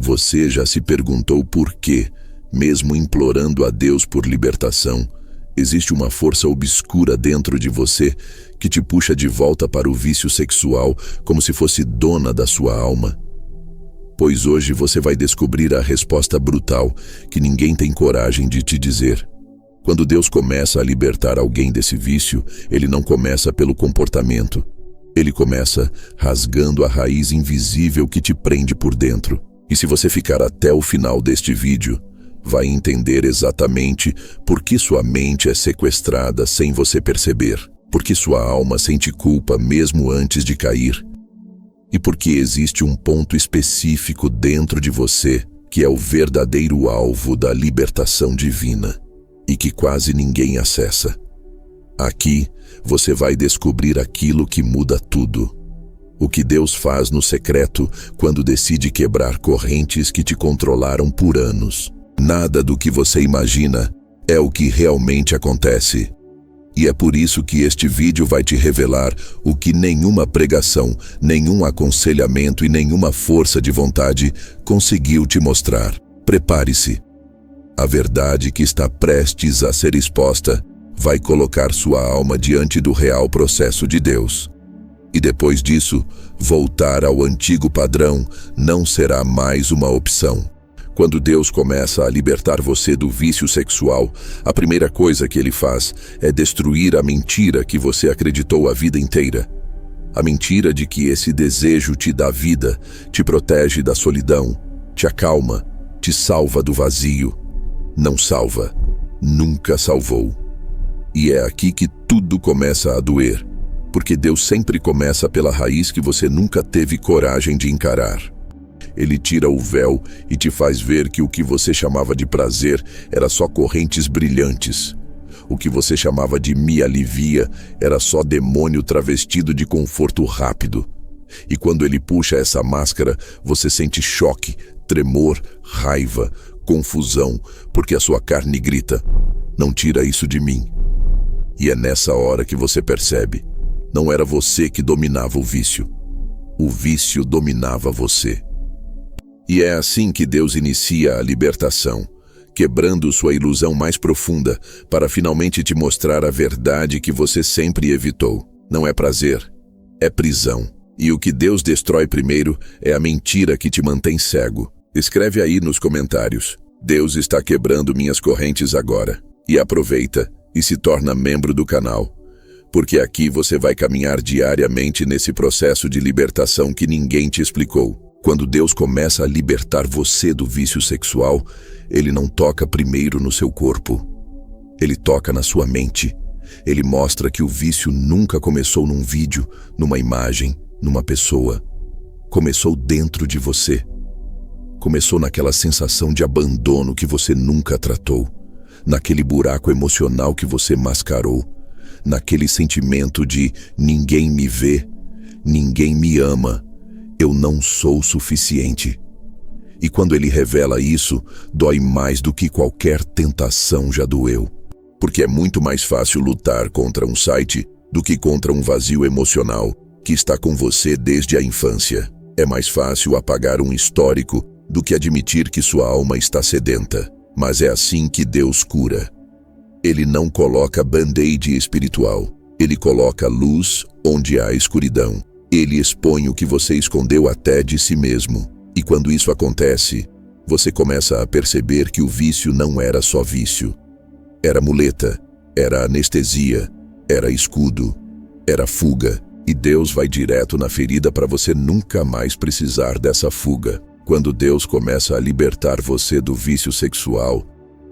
Você já se perguntou por quê, mesmo implorando a Deus por libertação, existe uma força obscura dentro de você que te puxa de volta para o vício sexual como se fosse dona da sua alma? Pois hoje você vai descobrir a resposta brutal que ninguém tem coragem de te dizer. Quando Deus começa a libertar alguém desse vício, ele não começa pelo comportamento. Ele começa rasgando a raiz invisível que te prende por dentro. E se você ficar até o final deste vídeo, vai entender exatamente por que sua mente é sequestrada sem você perceber, por que sua alma sente culpa mesmo antes de cair, e por que existe um ponto específico dentro de você que é o verdadeiro alvo da libertação divina e que quase ninguém acessa. Aqui, você vai descobrir aquilo que muda tudo. O que Deus faz no secreto quando decide quebrar correntes que te controlaram por anos. Nada do que você imagina é o que realmente acontece. E é por isso que este vídeo vai te revelar o que nenhuma pregação, nenhum aconselhamento e nenhuma força de vontade conseguiu te mostrar. Prepare-se. A verdade que está prestes a ser exposta vai colocar sua alma diante do real processo de Deus. E depois disso, voltar ao antigo padrão não será mais uma opção. Quando Deus começa a libertar você do vício sexual, a primeira coisa que Ele faz é destruir a mentira que você acreditou a vida inteira. A mentira de que esse desejo te dá vida, te protege da solidão, te acalma, te salva do vazio. Não salva. Nunca salvou. E é aqui que tudo começa a doer. Porque Deus sempre começa pela raiz que você nunca teve coragem de encarar. Ele tira o véu e te faz ver que o que você chamava de prazer era só correntes brilhantes. O que você chamava de me alivia era só demônio travestido de conforto rápido. E quando ele puxa essa máscara, você sente choque, tremor, raiva, confusão, porque a sua carne grita: "Não tira isso de mim." E é nessa hora que você percebe: não era você que dominava o vício dominava você. E é assim que Deus inicia a libertação, quebrando sua ilusão mais profunda para finalmente te mostrar a verdade que você sempre evitou. Não é prazer, é prisão. E o que Deus destrói primeiro é a mentira que te mantém cego. Escreve aí nos comentários: "Deus está quebrando minhas correntes agora." E aproveita e se torna membro do canal. Porque aqui você vai caminhar diariamente nesse processo de libertação que ninguém te explicou. Quando Deus começa a libertar você do vício sexual, Ele não toca primeiro no seu corpo. Ele toca na sua mente. Ele mostra que o vício nunca começou num vídeo, numa imagem, numa pessoa. Começou dentro de você. Começou naquela sensação de abandono que você nunca tratou, naquele buraco emocional que você mascarou, naquele sentimento de ninguém me vê, ninguém me ama, eu não sou suficiente. E quando ele revela isso, dói mais do que qualquer tentação já doeu. Porque é muito mais fácil lutar contra um site do que contra um vazio emocional que está com você desde a infância. É mais fácil apagar um histórico do que admitir que sua alma está sedenta. Mas é assim que Deus cura. Ele não coloca band-aid espiritual. Ele coloca luz onde há escuridão. Ele expõe o que você escondeu até de si mesmo. E quando isso acontece, você começa a perceber que o vício não era só vício. Era muleta, era anestesia, era escudo, era fuga. E Deus vai direto na ferida para você nunca mais precisar dessa fuga. Quando Deus começa a libertar você do vício sexual,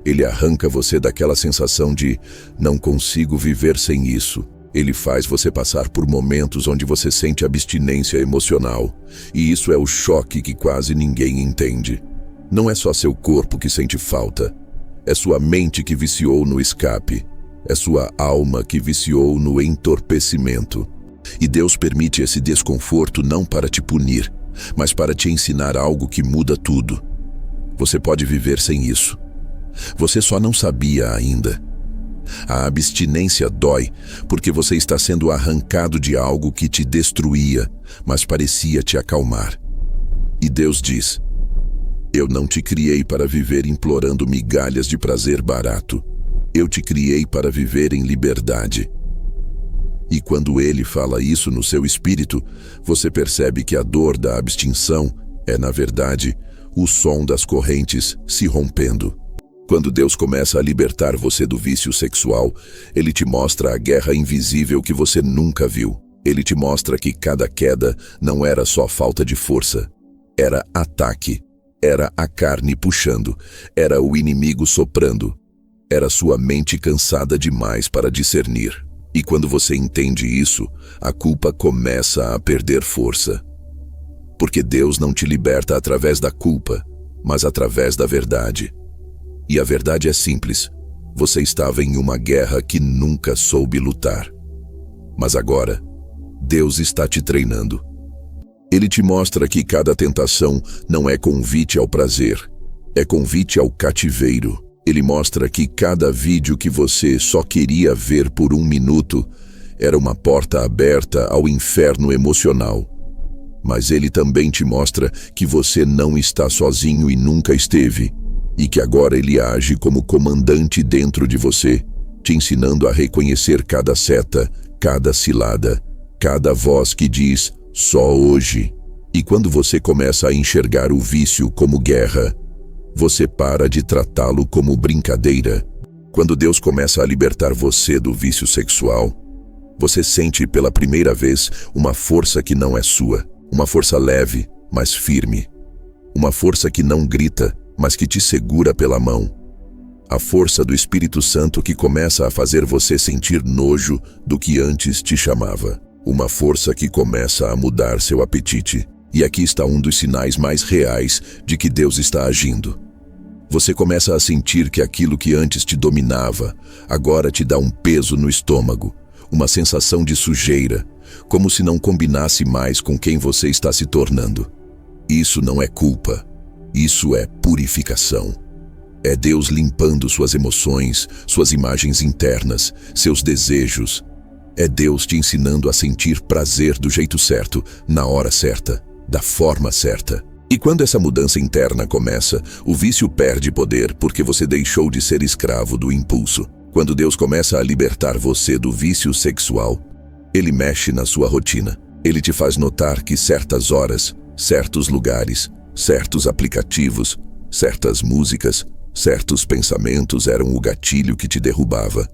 Ele arranca você daquela sensação de não consigo viver sem isso. Ele faz você passar por momentos onde você sente abstinência emocional. E isso é o choque que quase ninguém entende. Não é só seu corpo que sente falta. É sua mente que viciou no escape. É sua alma que viciou no entorpecimento. E Deus permite esse desconforto não para te punir, mas para te ensinar algo que muda tudo. Você pode viver sem isso. Você só não sabia ainda. A abstinência dói porque você está sendo arrancado de algo que te destruía, mas parecia te acalmar. E Deus diz: Eu não te criei para viver implorando migalhas de prazer barato. Eu te criei para viver em liberdade. E quando ele fala isso no seu espírito, você percebe que a dor da abstenção é, na verdade, o som das correntes se rompendo. Quando Deus começa a libertar você do vício sexual, Ele te mostra a guerra invisível que você nunca viu. Ele te mostra que cada queda não era só falta de força, era ataque, era a carne puxando, era o inimigo soprando, era sua mente cansada demais para discernir. E quando você entende isso, a culpa começa a perder força. Porque Deus não te liberta através da culpa, mas através da verdade. E a verdade é simples. Você estava em uma guerra que nunca soube lutar. Mas agora, Deus está te treinando. Ele te mostra que cada tentação não é convite ao prazer, é convite ao cativeiro. Ele mostra que cada vídeo que você só queria ver por 1 minuto era uma porta aberta ao inferno emocional. Mas ele também te mostra que você não está sozinho e nunca esteve, e que agora ele age como comandante dentro de você, te ensinando a reconhecer cada seta, cada cilada, cada voz que diz, só hoje. E quando você começa a enxergar o vício como guerra, você para de tratá-lo como brincadeira. Quando Deus começa a libertar você do vício sexual, você sente pela primeira vez uma força que não é sua, uma força leve, mas firme. Uma força que não grita, mas que te segura pela mão. A força do Espírito Santo que começa a fazer você sentir nojo do que antes te chamava. Uma força que começa a mudar seu apetite. E aqui está um dos sinais mais reais de que Deus está agindo. Você começa a sentir que aquilo que antes te dominava, agora te dá um peso no estômago, uma sensação de sujeira, como se não combinasse mais com quem você está se tornando. Isso não é culpa, isso é purificação. É Deus limpando suas emoções, suas imagens internas, seus desejos. É Deus te ensinando a sentir prazer do jeito certo, na hora certa, da forma certa. E quando essa mudança interna começa, o vício perde poder porque você deixou de ser escravo do impulso. Quando Deus começa a libertar você do vício sexual, Ele mexe na sua rotina. Ele te faz notar que certas horas, certos lugares, certos aplicativos, certas músicas, certos pensamentos eram o gatilho que te derrubava.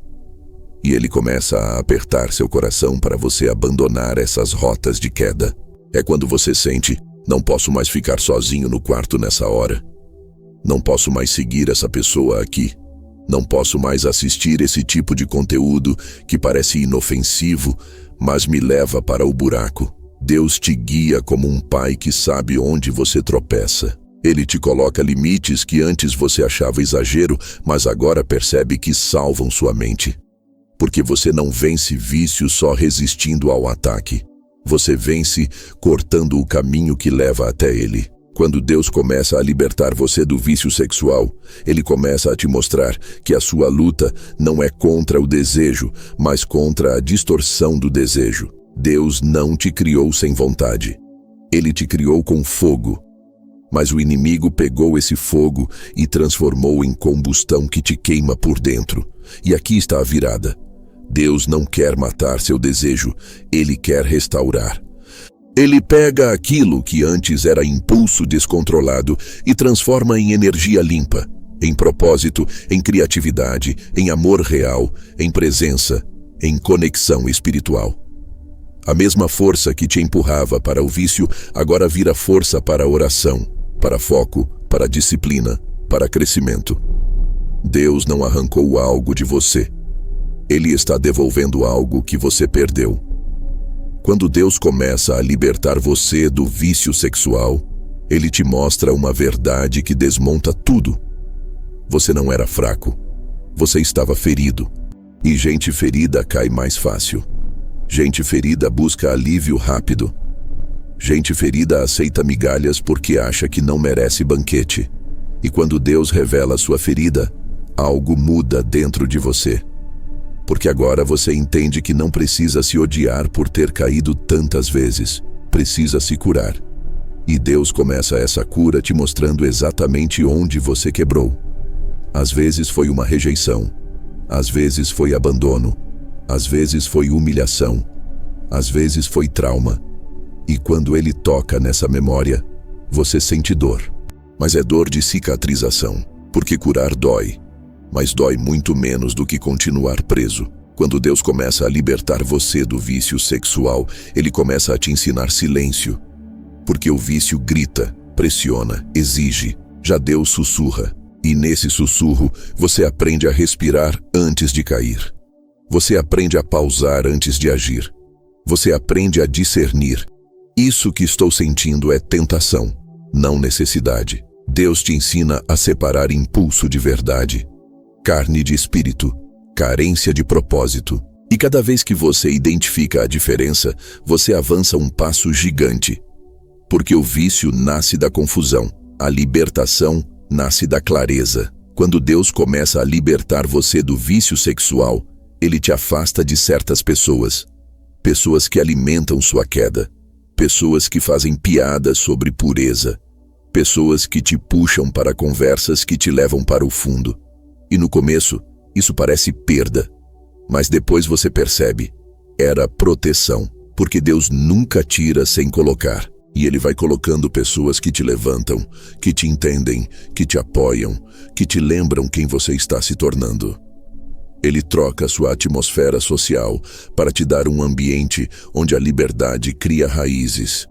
E Ele começa a apertar seu coração para você abandonar essas rotas de queda. É quando você sente, não posso mais ficar sozinho no quarto nessa hora. Não posso mais seguir essa pessoa aqui. Não posso mais assistir esse tipo de conteúdo que parece inofensivo, mas me leva para o buraco. Deus te guia como um pai que sabe onde você tropeça. Ele te coloca limites que antes você achava exagero, mas agora percebe que salvam sua mente. Porque você não vence vício só resistindo ao ataque. Você vence cortando o caminho que leva até ele. Quando Deus começa a libertar você do vício sexual, Ele começa a te mostrar que a sua luta não é contra o desejo, mas contra a distorção do desejo. Deus não te criou sem vontade. Ele te criou com fogo. Mas o inimigo pegou esse fogo e transformou em combustão que te queima por dentro. E aqui está a virada. Deus não quer matar seu desejo, Ele quer restaurar. Ele pega aquilo que antes era impulso descontrolado e transforma em energia limpa, em propósito, em criatividade, em amor real, em presença, em conexão espiritual. A mesma força que te empurrava para o vício agora vira força para a oração, para foco, para disciplina, para crescimento. Deus não arrancou algo de você. Ele está devolvendo algo que você perdeu. Quando Deus começa a libertar você do vício sexual, Ele te mostra uma verdade que desmonta tudo. Você não era fraco. Você estava ferido. E gente ferida cai mais fácil. Gente ferida busca alívio rápido. Gente ferida aceita migalhas porque acha que não merece banquete. E quando Deus revela sua ferida, algo muda dentro de você. Porque agora você entende que não precisa se odiar por ter caído tantas vezes. Precisa se curar. E Deus começa essa cura te mostrando exatamente onde você quebrou. Às vezes foi uma rejeição, às vezes foi abandono, às vezes foi humilhação, às vezes foi trauma. E quando Ele toca nessa memória, você sente dor. Mas é dor de cicatrização, porque curar dói, mas dói muito menos do que continuar preso. Quando Deus começa a libertar você do vício sexual, Ele começa a te ensinar silêncio. Porque o vício grita, pressiona, exige. Já Deus sussurra. E nesse sussurro, você aprende a respirar antes de cair. Você aprende a pausar antes de agir. Você aprende a discernir. Isso que estou sentindo é tentação, não necessidade. Deus te ensina a separar impulso de verdade, carne de espírito, carência de propósito. E cada vez que você identifica a diferença, você avança um passo gigante. Porque o vício nasce da confusão, a libertação nasce da clareza. Quando Deus começa a libertar você do vício sexual, Ele te afasta de certas pessoas. Pessoas que alimentam sua queda. Pessoas que fazem piadas sobre pureza. Pessoas que te puxam para conversas que te levam para o fundo. E no começo, isso parece perda. Mas depois você percebe, era proteção. Porque Deus nunca tira sem colocar. E Ele vai colocando pessoas que te levantam, que te entendem, que te apoiam, que te lembram quem você está se tornando. Ele troca sua atmosfera social para te dar um ambiente onde a liberdade cria raízes.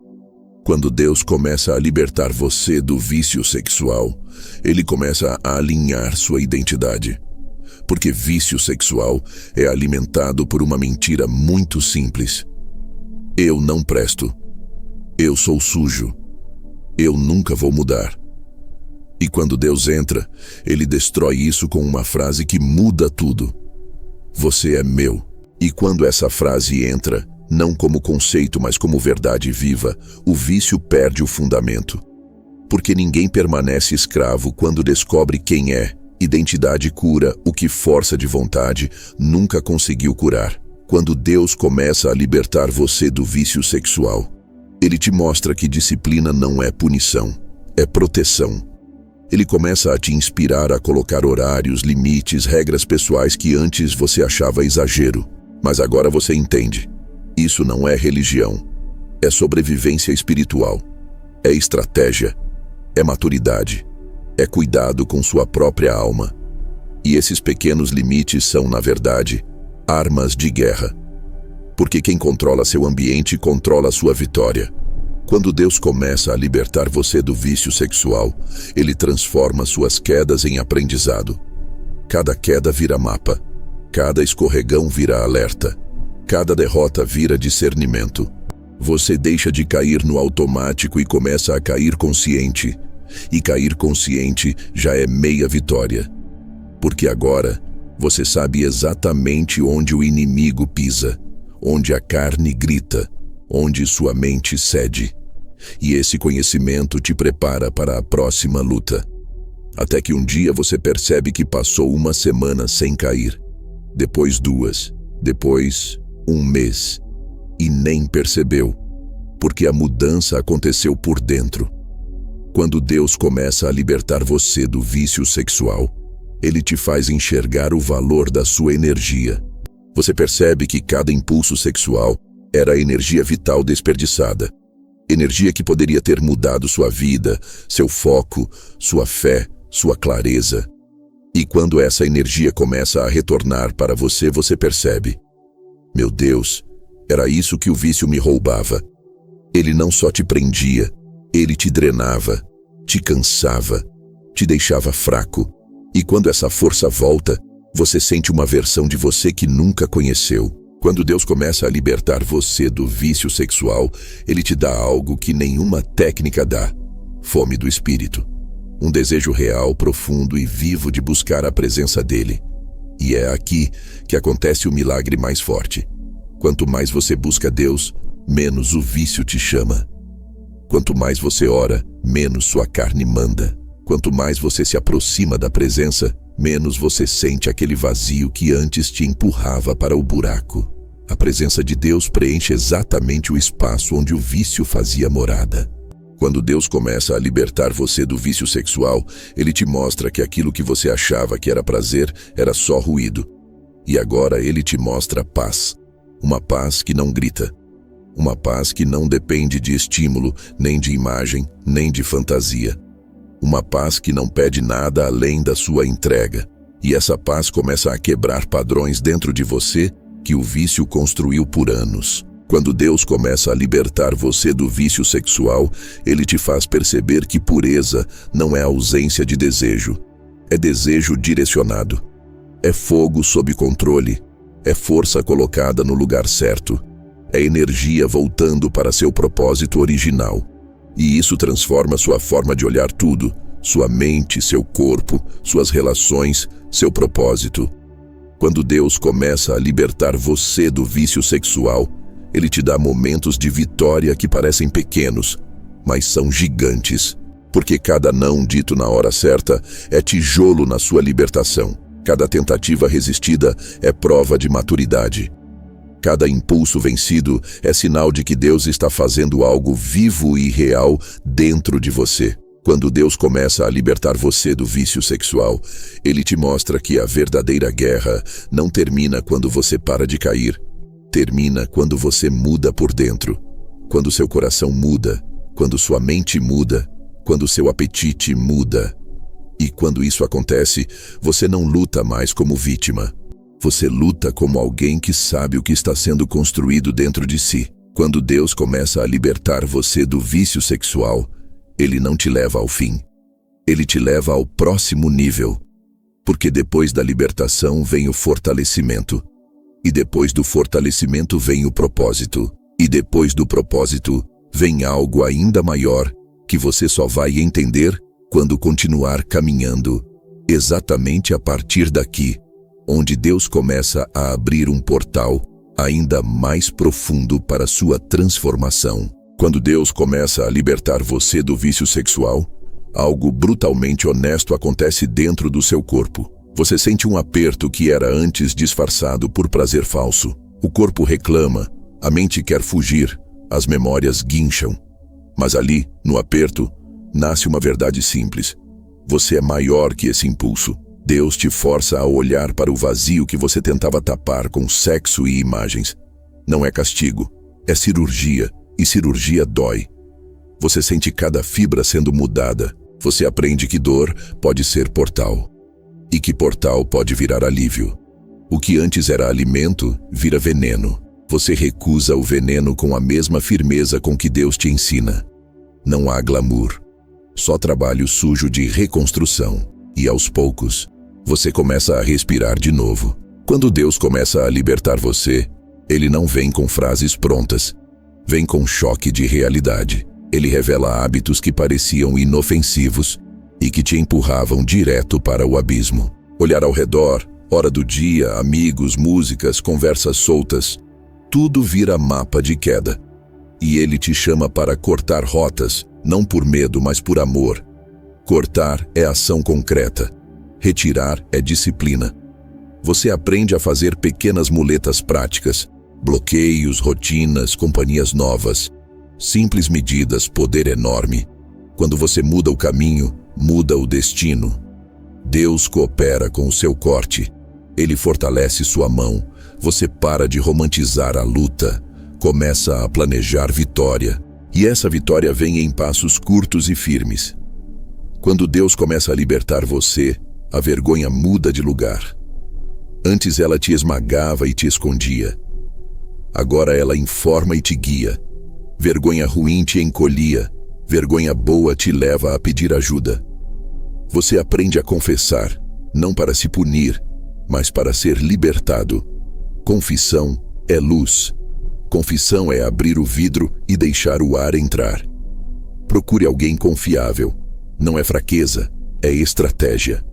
Quando Deus começa a libertar você do vício sexual, Ele começa a alinhar sua identidade. Porque vício sexual é alimentado por uma mentira muito simples. Eu não presto. Eu sou sujo. Eu nunca vou mudar. E quando Deus entra, Ele destrói isso com uma frase que muda tudo. Você é meu. E quando essa frase entra, não como conceito, mas como verdade viva, o vício perde o fundamento. Porque ninguém permanece escravo quando descobre quem é. Identidade cura o que força de vontade nunca conseguiu curar. Quando Deus começa a libertar você do vício sexual, Ele te mostra que disciplina não é punição, é proteção. Ele começa a te inspirar a colocar horários, limites, regras pessoais que antes você achava exagero. Mas agora você entende. Isso não é religião. É sobrevivência espiritual. É estratégia. É maturidade. É cuidado com sua própria alma. E esses pequenos limites são, na verdade, armas de guerra. Porque quem controla seu ambiente controla sua vitória. Quando Deus começa a libertar você do vício sexual, Ele transforma suas quedas em aprendizado. Cada queda vira mapa. Cada escorregão vira alerta. Cada derrota vira discernimento. Você deixa de cair no automático e começa a cair consciente. E cair consciente já é meia vitória. Porque agora você sabe exatamente onde o inimigo pisa, onde a carne grita, onde sua mente cede. E esse conhecimento te prepara para a próxima luta. Até que um dia você percebe que passou uma semana sem cair. Depois 2, depois 1 mês. E nem percebeu, porque a mudança aconteceu por dentro. Quando Deus começa a libertar você do vício sexual, Ele te faz enxergar o valor da sua energia. Você percebe que cada impulso sexual era energia vital desperdiçada. Energia que poderia ter mudado sua vida, seu foco, sua fé, sua clareza. E quando essa energia começa a retornar para você, você percebe: meu Deus, era isso que o vício me roubava. Ele não só te prendia, ele te drenava, te cansava, te deixava fraco. E quando essa força volta, você sente uma versão de você que nunca conheceu. Quando Deus começa a libertar você do vício sexual, Ele te dá algo que nenhuma técnica dá: fome do Espírito. Um desejo real, profundo e vivo de buscar a presença dEle. E é aqui que acontece o milagre mais forte. Quanto mais você busca Deus, menos o vício te chama. Quanto mais você ora, menos sua carne manda. Quanto mais você se aproxima da presença, menos você sente aquele vazio que antes te empurrava para o buraco. A presença de Deus preenche exatamente o espaço onde o vício fazia morada. Quando Deus começa a libertar você do vício sexual, Ele te mostra que aquilo que você achava que era prazer era só ruído. E agora Ele te mostra paz. Uma paz que não grita. Uma paz que não depende de estímulo, nem de imagem, nem de fantasia. Uma paz que não pede nada além da sua entrega. E essa paz começa a quebrar padrões dentro de você que o vício construiu por anos. Quando Deus começa a libertar você do vício sexual, Ele te faz perceber que pureza não é ausência de desejo. É desejo direcionado. É fogo sob controle. É força colocada no lugar certo. É energia voltando para seu propósito original. E isso transforma sua forma de olhar tudo, sua mente, seu corpo, suas relações, seu propósito. Quando Deus começa a libertar você do vício sexual, Ele te dá momentos de vitória que parecem pequenos, mas são gigantes. Porque cada não dito na hora certa é tijolo na sua libertação. Cada tentativa resistida é prova de maturidade. Cada impulso vencido é sinal de que Deus está fazendo algo vivo e real dentro de você. Quando Deus começa a libertar você do vício sexual, Ele te mostra que a verdadeira guerra não termina quando você para de cair. Termina quando você muda por dentro. Quando seu coração muda. Quando sua mente muda. Quando seu apetite muda. E quando isso acontece, você não luta mais como vítima. Você luta como alguém que sabe o que está sendo construído dentro de si. Quando Deus começa a libertar você do vício sexual, Ele não te leva ao fim. Ele te leva ao próximo nível. Porque depois da libertação vem o fortalecimento. E depois do fortalecimento vem o propósito. E depois do propósito vem algo ainda maior, que você só vai entender quando continuar caminhando. Exatamente a partir daqui, onde Deus começa a abrir um portal ainda mais profundo para sua transformação. Quando Deus começa a libertar você do vício sexual, algo brutalmente honesto acontece dentro do seu corpo. Você sente um aperto que era antes disfarçado por prazer falso. O corpo reclama, a mente quer fugir, as memórias guincham. Mas ali, no aperto, nasce uma verdade simples. Você é maior que esse impulso. Deus te força a olhar para o vazio que você tentava tapar com sexo e imagens. Não é castigo, é cirurgia, e cirurgia dói. Você sente cada fibra sendo mudada. Você aprende que dor pode ser portal. E que portal pode virar alívio. O que antes era alimento, vira veneno. Você recusa o veneno com a mesma firmeza com que Deus te ensina. Não há glamour, só trabalho sujo de reconstrução. E aos poucos, você começa a respirar de novo. Quando Deus começa a libertar você, Ele não vem com frases prontas. Vem com choque de realidade. Ele revela hábitos que pareciam inofensivos e que te empurravam direto para o abismo. Olhar ao redor, hora do dia, amigos, músicas, conversas soltas, tudo vira mapa de queda. E Ele te chama para cortar rotas, não por medo, mas por amor. Cortar é ação concreta. Retirar é disciplina. Você aprende a fazer pequenas muletas práticas, bloqueios, rotinas, companhias novas. Simples medidas, poder enorme. Quando você muda o caminho, muda o destino. Deus coopera com o seu corte. Ele fortalece sua mão. Você para de romantizar a luta. Começa a planejar vitória. E essa vitória vem em passos curtos e firmes. Quando Deus começa a libertar você, a vergonha muda de lugar. Antes ela te esmagava e te escondia. Agora ela informa e te guia. Vergonha ruim te encolhia. Vergonha boa te leva a pedir ajuda. Você aprende a confessar, não para se punir, mas para ser libertado. Confissão é luz. Confissão é abrir o vidro e deixar o ar entrar. Procure alguém confiável. Não é fraqueza, é estratégia.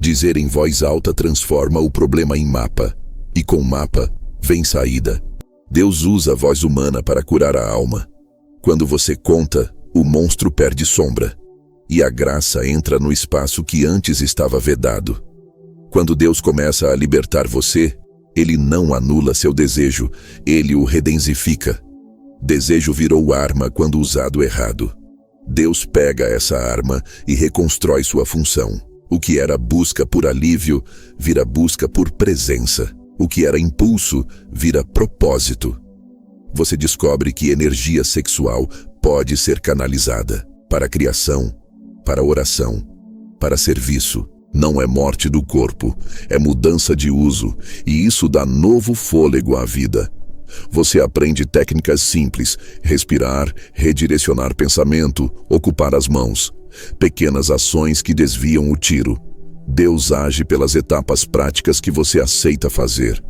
Dizer em voz alta transforma o problema em mapa. E com mapa, vem saída. Deus usa a voz humana para curar a alma. Quando você conta, o monstro perde sombra. E a graça entra no espaço que antes estava vedado. Quando Deus começa a libertar você, Ele não anula seu desejo, Ele o redensifica. Desejo virou arma quando usado errado. Deus pega essa arma e reconstrói sua função. O que era busca por alívio, vira busca por presença. O que era impulso, vira propósito. Você descobre que energia sexual pode ser canalizada para criação, para oração, para serviço. Não é morte do corpo, é mudança de uso, e isso dá novo fôlego à vida. Você aprende técnicas simples: respirar, redirecionar pensamento, ocupar as mãos. Pequenas ações que desviam o tiro. Deus age pelas etapas práticas que você aceita fazer.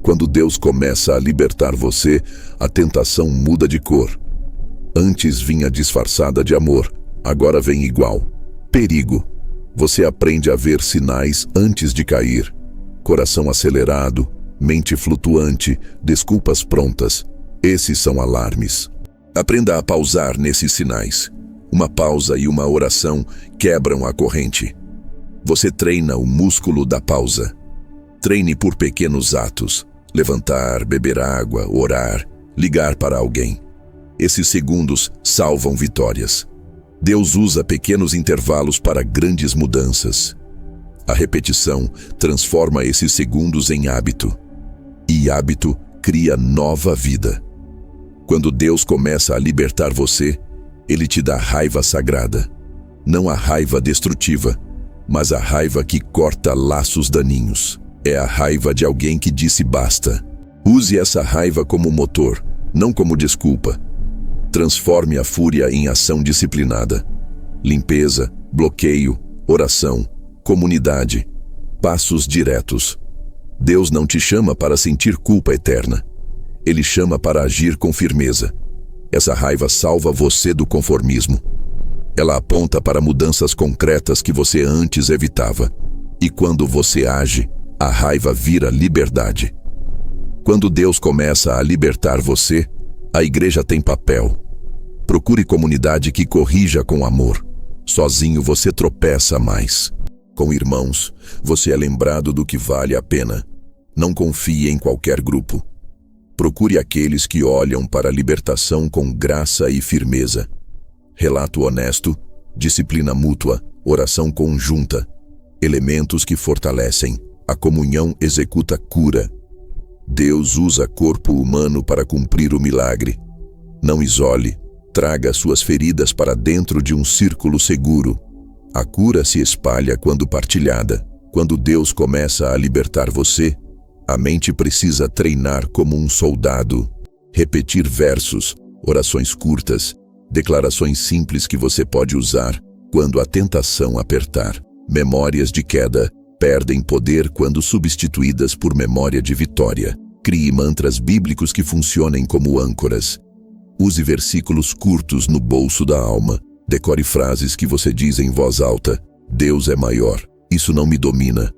Quando Deus começa a libertar você, a tentação muda de cor. Antes vinha disfarçada de amor, agora vem igual. Perigo. Você aprende a ver sinais antes de cair. Coração acelerado, mente flutuante, desculpas prontas. Esses são alarmes. Aprenda a pausar nesses sinais. Uma pausa e uma oração quebram a corrente. Você treina o músculo da pausa. Treine por pequenos atos. Levantar, beber água, orar, ligar para alguém. Esses segundos salvam vitórias. Deus usa pequenos intervalos para grandes mudanças. A repetição transforma esses segundos em hábito. E hábito cria nova vida. Quando Deus começa a libertar você, Ele te dá raiva sagrada. Não a raiva destrutiva, mas a raiva que corta laços daninhos. É a raiva de alguém que disse basta. Use essa raiva como motor, não como desculpa. Transforme a fúria em ação disciplinada. Limpeza, bloqueio, oração, comunidade, passos diretos. Deus não te chama para sentir culpa eterna. Ele chama para agir com firmeza. Essa raiva salva você do conformismo. Ela aponta para mudanças concretas que você antes evitava. E quando você age, a raiva vira liberdade. Quando Deus começa a libertar você, a igreja tem papel. Procure comunidade que corrija com amor. Sozinho você tropeça mais. Com irmãos, você é lembrado do que vale a pena. Não confie em qualquer grupo. Procure aqueles que olham para a libertação com graça e firmeza. Relato honesto, disciplina mútua, oração conjunta. Elementos que fortalecem. A comunhão executa cura. Deus usa corpo humano para cumprir o milagre. Não isole. Traga suas feridas para dentro de um círculo seguro. A cura se espalha quando partilhada. Quando Deus começa a libertar você, a mente precisa treinar como um soldado. Repetir versos, orações curtas, declarações simples que você pode usar quando a tentação apertar. Memórias de queda perdem poder quando substituídas por memória de vitória. Crie mantras bíblicos que funcionem como âncoras. Use versículos curtos no bolso da alma. Decore frases que você diz em voz alta. Deus é maior. Isso não me domina.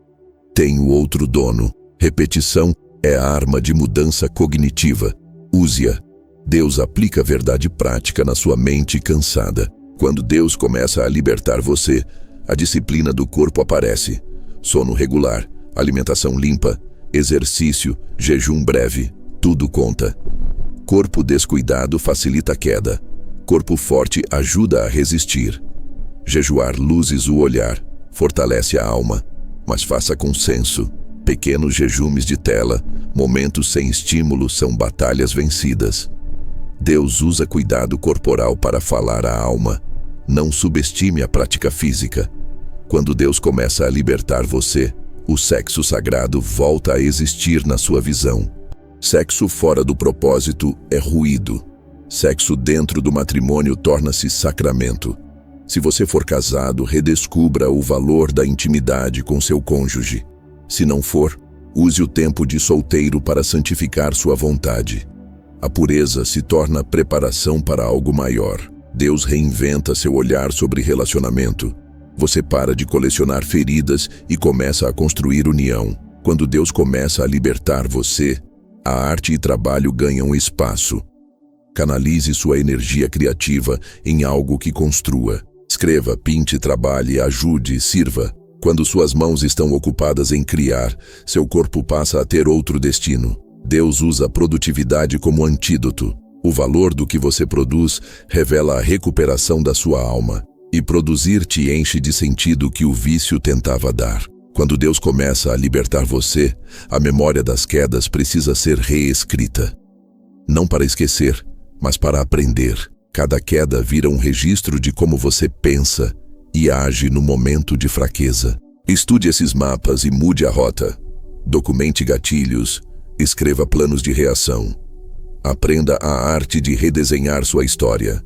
Tenho outro dono. Repetição é a arma de mudança cognitiva. Use-a. Deus aplica verdade prática na sua mente cansada. Quando Deus começa a libertar você, a disciplina do corpo aparece. Sono regular, alimentação limpa, exercício, jejum breve, tudo conta. Corpo descuidado facilita a queda. Corpo forte ajuda a resistir. Jejuar luzes o olhar, fortalece a alma, mas faça com senso. Pequenos jejumes de tela, momentos sem estímulo são batalhas vencidas. Deus usa cuidado corporal para falar à alma. Não subestime a prática física. Quando Deus começa a libertar você, o sexo sagrado volta a existir na sua visão. Sexo fora do propósito é ruído. Sexo dentro do matrimônio torna-se sacramento. Se você for casado, redescubra o valor da intimidade com seu cônjuge. Se não for, use o tempo de solteiro para santificar sua vontade. A pureza se torna preparação para algo maior. Deus reinventa seu olhar sobre relacionamento. Você para de colecionar feridas e começa a construir união. Quando Deus começa a libertar você, a arte e trabalho ganham espaço. Canalize sua energia criativa em algo que construa. Escreva, pinte, trabalhe, ajude, sirva. Quando suas mãos estão ocupadas em criar, seu corpo passa a ter outro destino. Deus usa a produtividade como antídoto. O valor do que você produz revela a recuperação da sua alma. E produzir te enche de sentido que o vício tentava dar. Quando Deus começa a libertar você, a memória das quedas precisa ser reescrita. Não para esquecer, mas para aprender. Cada queda vira um registro de como você pensa e age no momento de fraqueza. Estude esses mapas e mude a rota. Documente gatilhos, escreva planos de reação. Aprenda a arte de redesenhar sua história.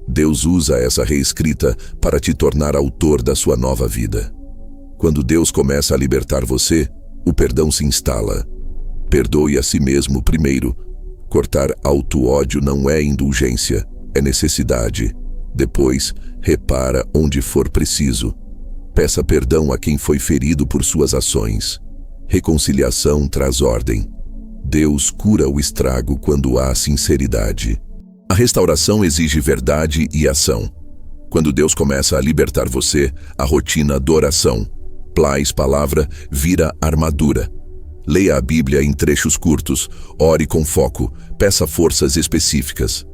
Deus usa essa reescrita para te tornar autor da sua nova vida. Quando Deus começa a libertar você, o perdão se instala. Perdoe a si mesmo primeiro. Cortar auto-ódio não é indulgência, é necessidade. Depois, repara onde for preciso. Peça perdão a quem foi ferido por suas ações. Reconciliação traz ordem. Deus cura o estrago quando há sinceridade. A restauração exige verdade e ação. Quando Deus começa a libertar você, a rotina da oração, palavra, vira armadura. Leia a Bíblia em trechos curtos, ore com foco, peça forças específicas.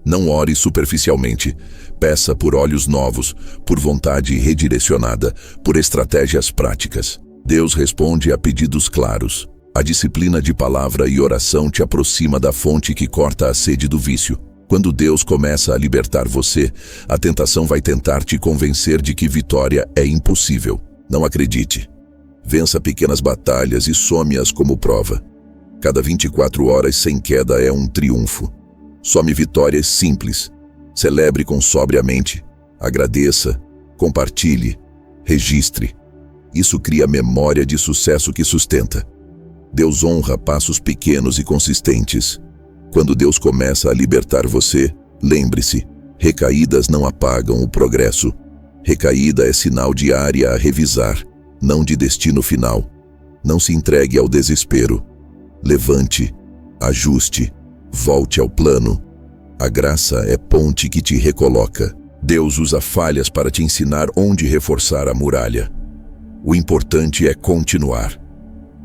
Não ore superficialmente, peça por olhos novos, por vontade redirecionada, por estratégias práticas. Deus responde a pedidos claros. A disciplina de palavra e oração te aproxima da fonte que corta a sede do vício. Quando Deus começa a libertar você, a tentação vai tentar te convencer de que vitória é impossível. Não acredite. Vença pequenas batalhas e some-as como prova. Cada 24 horas sem queda é um triunfo. Some vitórias simples. Celebre com sobriamente. Agradeça. Compartilhe. Registre. Isso cria memória de sucesso que sustenta. Deus honra passos pequenos e consistentes. Quando Deus começa a libertar você, lembre-se, recaídas não apagam o progresso. Recaída é sinal de área a revisar, não de destino final. Não se entregue ao desespero. Levante, ajuste, volte ao plano. A graça é ponte que te recoloca. Deus usa falhas para te ensinar onde reforçar a muralha. O importante é continuar.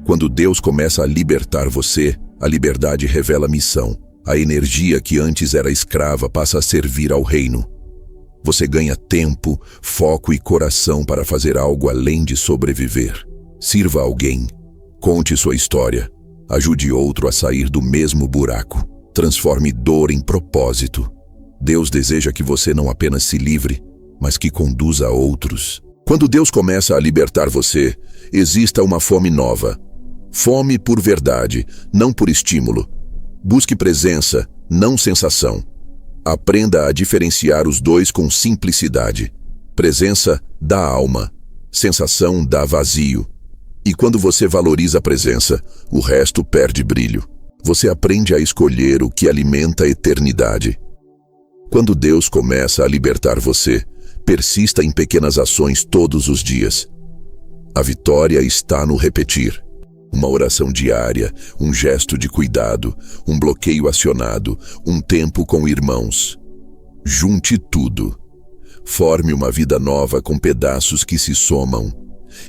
Quando Deus começa a libertar você, a liberdade revela missão. A energia que antes era escrava passa a servir ao reino. Você ganha tempo, foco e coração para fazer algo além de sobreviver. Sirva alguém. Conte sua história. Ajude outro a sair do mesmo buraco. Transforme dor em propósito. Deus deseja que você não apenas se livre, mas que conduza outros. Quando Deus começa a libertar você, exista uma fome nova. Fome por verdade, não por estímulo. Busque presença, não sensação. Aprenda a diferenciar os dois com simplicidade. Presença dá alma, sensação dá vazio. E quando você valoriza a presença, o resto perde brilho. Você aprende a escolher o que alimenta a eternidade. Quando Deus começa a libertar você, persista em pequenas ações todos os dias. A vitória está no repetir. Uma oração diária, um gesto de cuidado, um bloqueio acionado, um tempo com irmãos. Junte tudo. Forme uma vida nova com pedaços que se somam.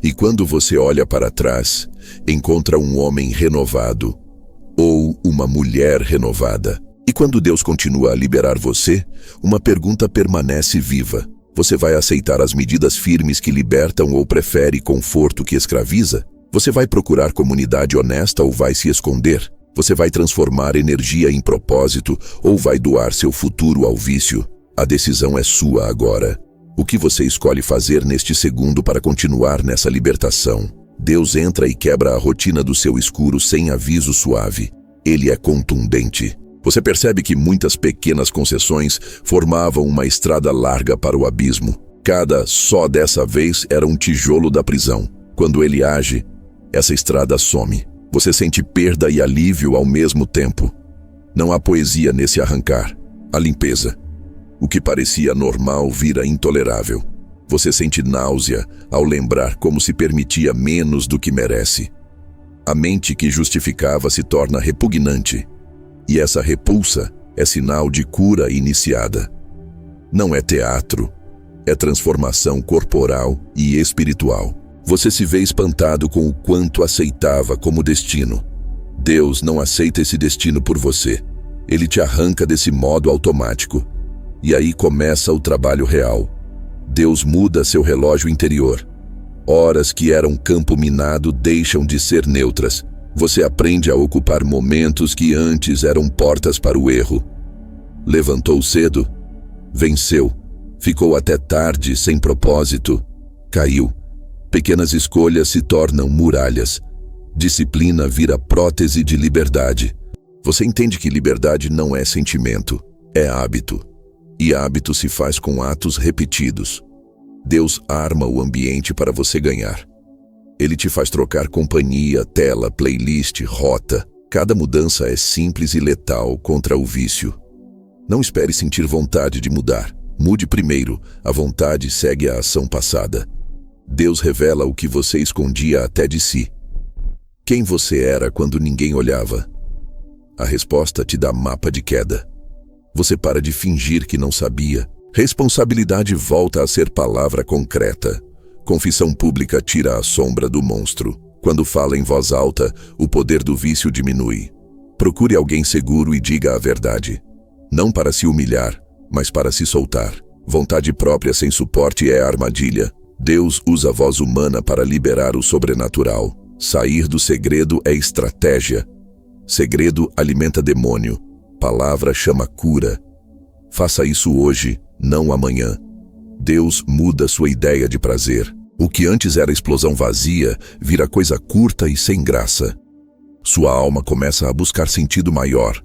E quando você olha para trás, encontra um homem renovado ou uma mulher renovada. E quando Deus continua a liberar você, uma pergunta permanece viva. Você vai aceitar as medidas firmes que libertam ou prefere conforto que escraviza? Você vai procurar comunidade honesta ou vai se esconder? Você vai transformar energia em propósito ou vai doar seu futuro ao vício? A decisão é sua agora. O que você escolhe fazer neste segundo para continuar nessa libertação? Deus entra e quebra a rotina do seu escuro sem aviso suave. Ele é contundente. Você percebe que muitas pequenas concessões formavam uma estrada larga para o abismo. Cada só dessa vez era um tijolo da prisão. Quando ele age, essa estrada some. Você sente perda e alívio ao mesmo tempo. Não há poesia nesse arrancar. A limpeza. O que parecia normal vira intolerável. Você sente náusea ao lembrar como se permitia menos do que merece. A mente que justificava se torna repugnante. E essa repulsa é sinal de cura iniciada. Não é teatro, é transformação corporal e espiritual. Você se vê espantado com o quanto aceitava como destino. Deus não aceita esse destino por você. Ele te arranca desse modo automático. E aí começa o trabalho real. Deus muda seu relógio interior. Horas que eram campo minado deixam de ser neutras. Você aprende a ocupar momentos que antes eram portas para o erro. Levantou cedo, venceu, ficou até tarde sem propósito, caiu. Pequenas escolhas se tornam muralhas. Disciplina vira prótese de liberdade. Você entende que liberdade não é sentimento, é hábito. E hábito se faz com atos repetidos. Deus arma o ambiente para você ganhar. Ele te faz trocar companhia, tela, playlist, rota. Cada mudança é simples e letal contra o vício. Não espere sentir vontade de mudar. Mude primeiro. A vontade segue a ação passada. Deus revela o que você escondia até de si. Quem você era quando ninguém olhava? A resposta te dá mapa de queda. Você para de fingir que não sabia. Responsabilidade volta a ser palavra concreta. Confissão pública tira a sombra do monstro. Quando fala em voz alta, o poder do vício diminui. Procure alguém seguro e diga a verdade. Não para se humilhar, mas para se soltar. Vontade própria sem suporte é armadilha. Deus usa a voz humana para liberar o sobrenatural. Sair do segredo é estratégia. Segredo alimenta demônio. Palavra chama cura. Faça isso hoje, não amanhã. Deus muda sua ideia de prazer. O que antes era explosão vazia, vira coisa curta e sem graça. Sua alma começa a buscar sentido maior.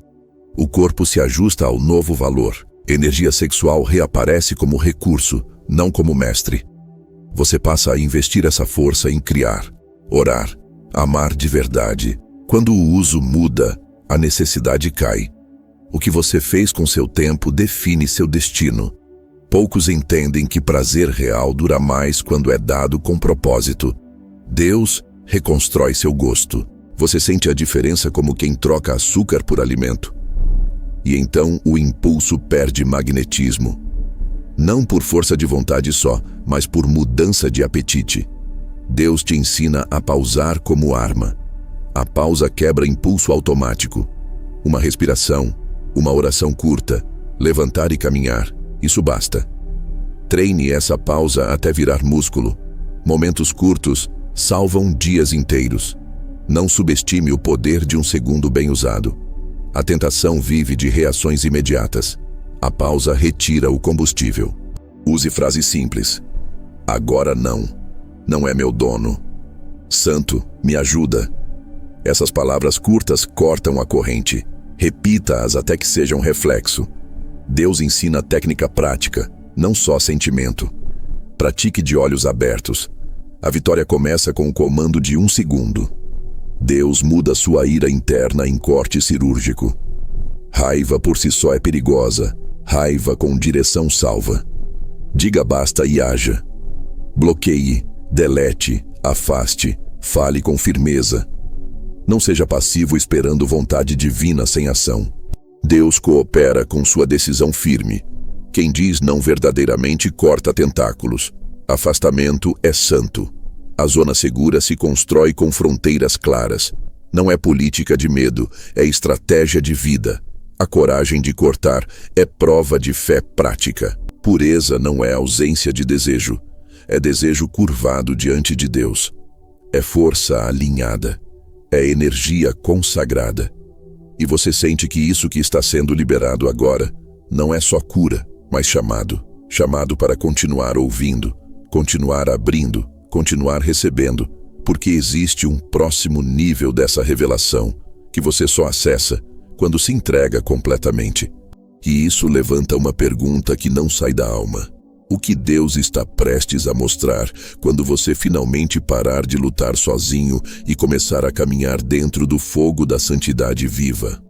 O corpo se ajusta ao novo valor. Energia sexual reaparece como recurso, não como mestre. Você passa a investir essa força em criar, orar, amar de verdade. Quando o uso muda, a necessidade cai. O que você fez com seu tempo define seu destino. Poucos entendem que prazer real dura mais quando é dado com propósito. Deus reconstrói seu gosto. Você sente a diferença como quem troca açúcar por alimento. E então o impulso perde magnetismo. Não por força de vontade só, mas por mudança de apetite. Deus te ensina a pausar como arma. A pausa quebra impulso automático. Uma respiração, uma oração curta, levantar e caminhar. Isso basta. Treine essa pausa até virar músculo. Momentos curtos salvam dias inteiros. Não subestime o poder de um segundo bem usado. A tentação vive de reações imediatas. A pausa retira o combustível. Use frases simples. Agora não. Não é meu dono. Santo, me ajuda. Essas palavras curtas cortam a corrente. Repita-as até que sejam reflexo. Deus ensina técnica prática, não só sentimento. Pratique de olhos abertos. A vitória começa com o comando de 1 segundo. Deus muda sua ira interna em corte cirúrgico. Raiva por si só é perigosa. Raiva com direção salva. Diga basta e haja. Bloqueie, delete, afaste, fale com firmeza. Não seja passivo esperando vontade divina sem ação. Deus coopera com sua decisão firme. Quem diz não verdadeiramente corta tentáculos. Afastamento é santo. A zona segura se constrói com fronteiras claras. Não é política de medo, é estratégia de vida. A coragem de cortar é prova de fé prática. Pureza não é ausência de desejo, é desejo curvado diante de Deus. É força alinhada, é energia consagrada. E você sente que isso que está sendo liberado agora não é só cura, mas chamado. Chamado para continuar ouvindo, continuar abrindo, continuar recebendo, porque existe um próximo nível dessa revelação que você só acessa quando se entrega completamente. E isso levanta uma pergunta que não sai da alma. O que Deus está prestes a mostrar quando você finalmente parar de lutar sozinho e começar a caminhar dentro do fogo da santidade viva?